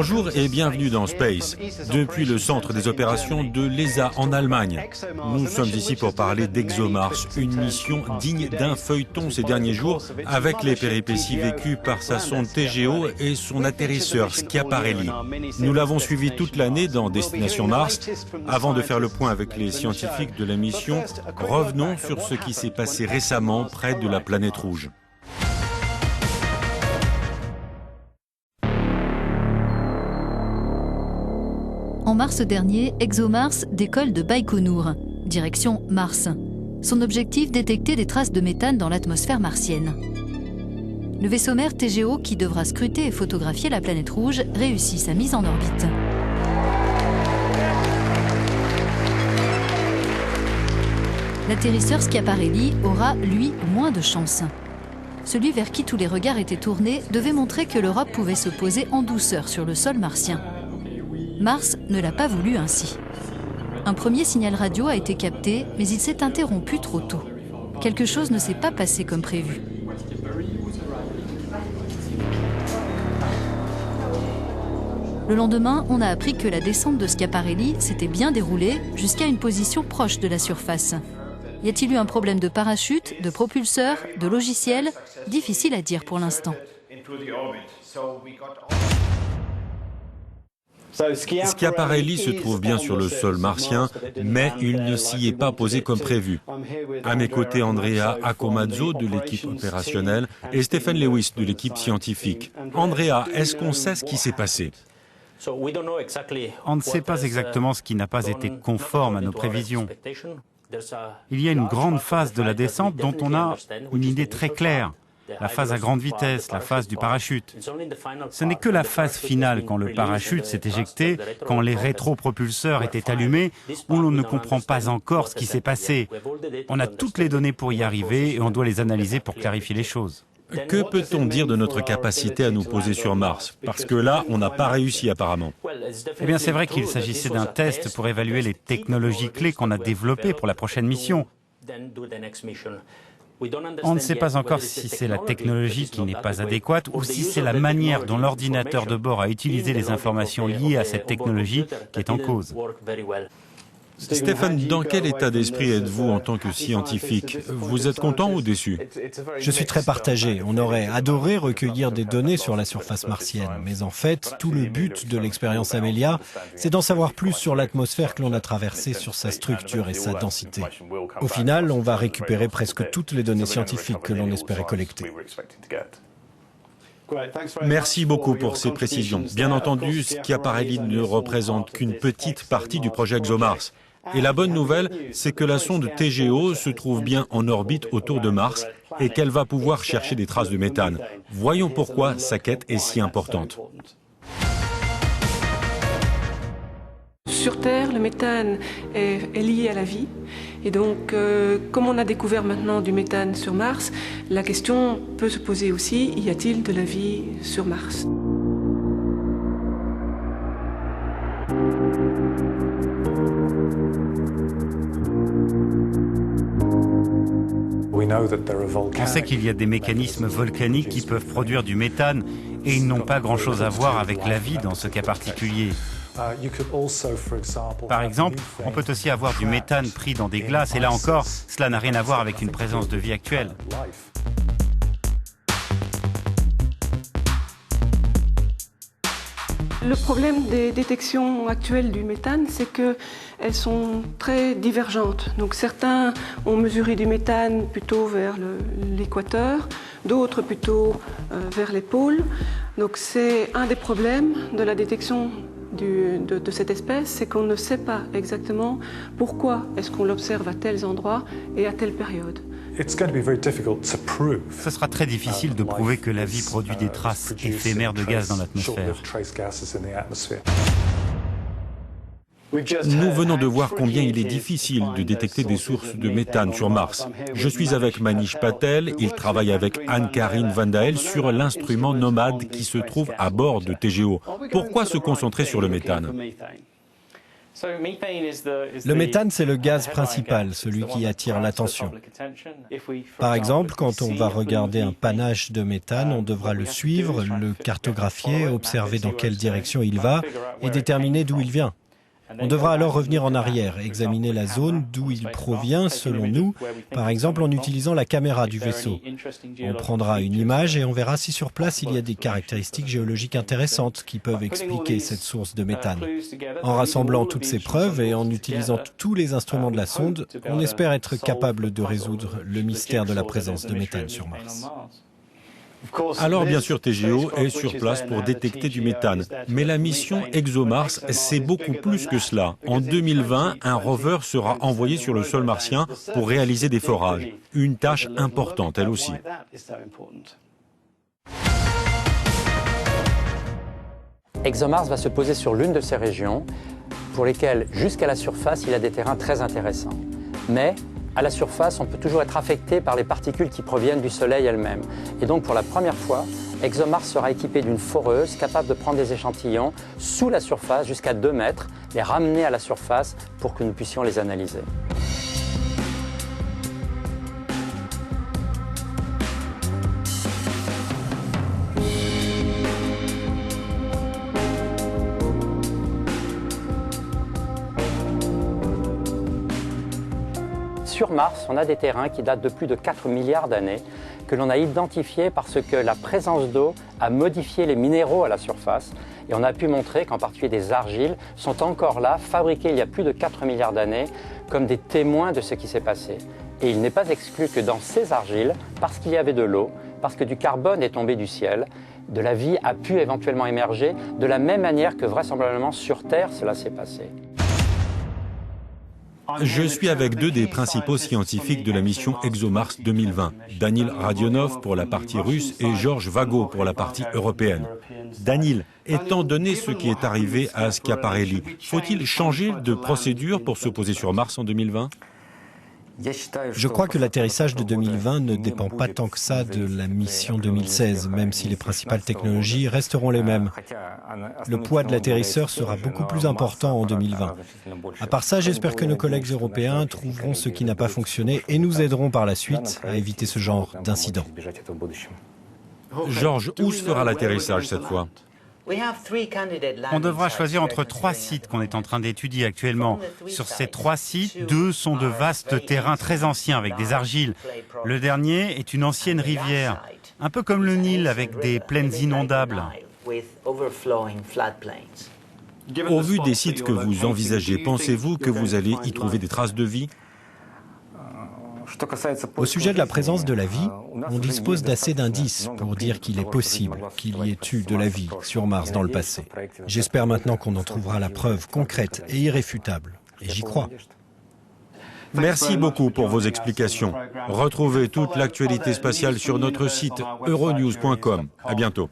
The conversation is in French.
Bonjour et bienvenue dans Space, depuis le centre des opérations de l'ESA en Allemagne. Nous sommes ici pour parler d'ExoMars, une mission digne d'un feuilleton ces derniers jours, avec les péripéties vécues par sa sonde TGO et son atterrisseur Schiaparelli. Nous l'avons suivi toute l'année dans Destination Mars. Avant de faire le point avec les scientifiques de la mission, revenons sur ce qui s'est passé récemment près de la planète rouge. En mars dernier, ExoMars décolle de Baïkonour, direction Mars. Son objectif, détecter des traces de méthane dans l'atmosphère martienne. Le vaisseau mère TGO, qui devra scruter et photographier la planète rouge, réussit sa mise en orbite. L'atterrisseur Schiaparelli aura, lui, moins de chance. Celui vers qui tous les regards étaient tournés devait montrer que l'Europe pouvait se poser en douceur sur le sol martien. Mars ne l'a pas voulu ainsi. Un premier signal radio a été capté, mais il s'est interrompu trop tôt. Quelque chose ne s'est pas passé comme prévu. Le lendemain, on a appris que la descente de Schiaparelli s'était bien déroulée jusqu'à une position proche de la surface. Y a-t-il eu un problème de parachute, de propulseur, de logiciel? Difficile à dire pour l'instant. Schiaparelli se trouve bien sur le sol martien, mais il ne s'y est pas posé comme prévu. À mes côtés, Andrea Accomazzo de l'équipe opérationnelle et Stephen Lewis de l'équipe scientifique. Andrea, est-ce qu'on sait ce qui s'est passé? On ne sait pas exactement ce qui n'a pas été conforme à nos prévisions. Il y a une grande phase de la descente dont on a une idée très claire. La phase à grande vitesse, la phase du parachute. Ce n'est que la phase finale, quand le parachute s'est éjecté, quand les rétropropulseurs étaient allumés, où l'on ne comprend pas encore ce qui s'est passé. On a toutes les données pour y arriver et on doit les analyser pour clarifier les choses. Que peut-on dire de notre capacité à nous poser sur Mars? Parce que là, on n'a pas réussi apparemment. Eh bien, c'est vrai qu'il s'agissait d'un test pour évaluer les technologies clés qu'on a développées pour la prochaine mission. On ne sait pas encore si c'est la technologie qui n'est pas adéquate ou si c'est la manière dont l'ordinateur de bord a utilisé les informations liées à cette technologie qui est en cause. Stéphane, dans quel état d'esprit êtes-vous en tant que scientifique? Vous êtes content ou déçu? Je suis très partagé. On aurait adoré recueillir des données sur la surface martienne. Mais en fait, tout le but de l'expérience Amelia, c'est d'en savoir plus sur l'atmosphère que l'on a traversée, sur sa structure et sa densité. Au final, on va récupérer presque toutes les données scientifiques que l'on espérait collecter. Merci beaucoup pour ces précisions. Bien entendu, Schiaparelli ne représente qu'une petite partie du projet ExoMars. Et la bonne nouvelle, c'est que la sonde TGO se trouve bien en orbite autour de Mars et qu'elle va pouvoir chercher des traces de méthane. Voyons pourquoi sa quête est si importante. Sur Terre, le méthane est lié à la vie. Et donc, comme on a découvert maintenant du méthane sur Mars, la question peut se poser aussi, y a-t-il de la vie sur Mars ? On sait qu'il y a des mécanismes volcaniques qui peuvent produire du méthane et ils n'ont pas grand-chose à voir avec la vie dans ce cas particulier. Par exemple, on peut aussi avoir du méthane pris dans des glaces et là encore, cela n'a rien à voir avec une présence de vie actuelle. Le problème des détections actuelles du méthane, c'est qu'elles sont très divergentes. Donc certains ont mesuré du méthane plutôt vers l'équateur, d'autres plutôt vers les pôles. Donc c'est un des problèmes de la détection de cette espèce, c'est qu'on ne sait pas exactement pourquoi est-ce qu'on l'observe à tels endroits et à telle période. Ce sera très difficile de prouver que la vie produit des traces éphémères de gaz dans l'atmosphère. Nous venons de voir combien il est difficile de détecter des sources de méthane sur Mars. Je suis avec Manish Patel, il travaille avec Anne-Karine Van Dael sur l'instrument Nomad qui se trouve à bord de TGO. Pourquoi se concentrer sur le méthane ? Le méthane, c'est le gaz principal, celui qui attire l'attention. Par exemple, quand on va regarder un panache de méthane, on devra le suivre, le cartographier, observer dans quelle direction il va et déterminer d'où il vient. On devra alors revenir en arrière, examiner la zone d'où il provient selon nous, par exemple en utilisant la caméra du vaisseau. On prendra une image et on verra si sur place il y a des caractéristiques géologiques intéressantes qui peuvent expliquer cette source de méthane. En rassemblant toutes ces preuves et en utilisant tous les instruments de la sonde, on espère être capable de résoudre le mystère de la présence de méthane sur Mars. Alors bien sûr, TGO est sur place pour détecter du méthane. Mais la mission ExoMars, c'est beaucoup plus que cela. En 2020, un rover sera envoyé sur le sol martien pour réaliser des forages. Une tâche importante, elle aussi. ExoMars va se poser sur l'une de ces régions pour lesquelles, jusqu'à la surface, il y a des terrains très intéressants. Mais à la surface, on peut toujours être affecté par les particules qui proviennent du Soleil elle-même. Et donc, pour la première fois, ExoMars sera équipé d'une foreuse capable de prendre des échantillons sous la surface jusqu'à 2 mètres, les ramener à la surface pour que nous puissions les analyser. Sur Mars, on a des terrains qui datent de plus de 4 milliards d'années, que l'on a identifiés parce que la présence d'eau a modifié les minéraux à la surface. Et on a pu montrer qu'en particulier des argiles sont encore là, fabriquées il y a plus de 4 milliards d'années, comme des témoins de ce qui s'est passé. Et il n'est pas exclu que dans ces argiles, parce qu'il y avait de l'eau, parce que du carbone est tombé du ciel, de la vie a pu éventuellement émerger, de la même manière que vraisemblablement sur Terre cela s'est passé. Je suis avec 2 des principaux scientifiques de la mission ExoMars 2020, Danil Radionov pour la partie russe et Georges Vago pour la partie européenne. Danil, étant donné ce qui est arrivé à Schiaparelli, faut-il changer de procédure pour se poser sur Mars en 2020 ? Je crois que l'atterrissage de 2020 ne dépend pas tant que ça de la mission 2016, même si les principales technologies resteront les mêmes. Le poids de l'atterrisseur sera beaucoup plus important en 2020. À part ça, j'espère que nos collègues européens trouveront ce qui n'a pas fonctionné et nous aideront par la suite à éviter ce genre d'incident. Georges, où se fera l'atterrissage cette fois ? On devra choisir entre 3 sites qu'on est en train d'étudier actuellement. Sur ces 3 sites, 2 sont de vastes terrains très anciens avec des argiles. Le dernier est une ancienne rivière, un peu comme le Nil avec des plaines inondables. Au vu des sites que vous envisagez, pensez-vous que vous allez y trouver des traces de vie ? Au sujet de la présence de la vie, on dispose d'assez d'indices pour dire qu'il est possible qu'il y ait eu de la vie sur Mars dans le passé. J'espère maintenant qu'on en trouvera la preuve concrète et irréfutable. Et j'y crois. Merci beaucoup pour vos explications. Retrouvez toute l'actualité spatiale sur notre site euronews.com. À bientôt.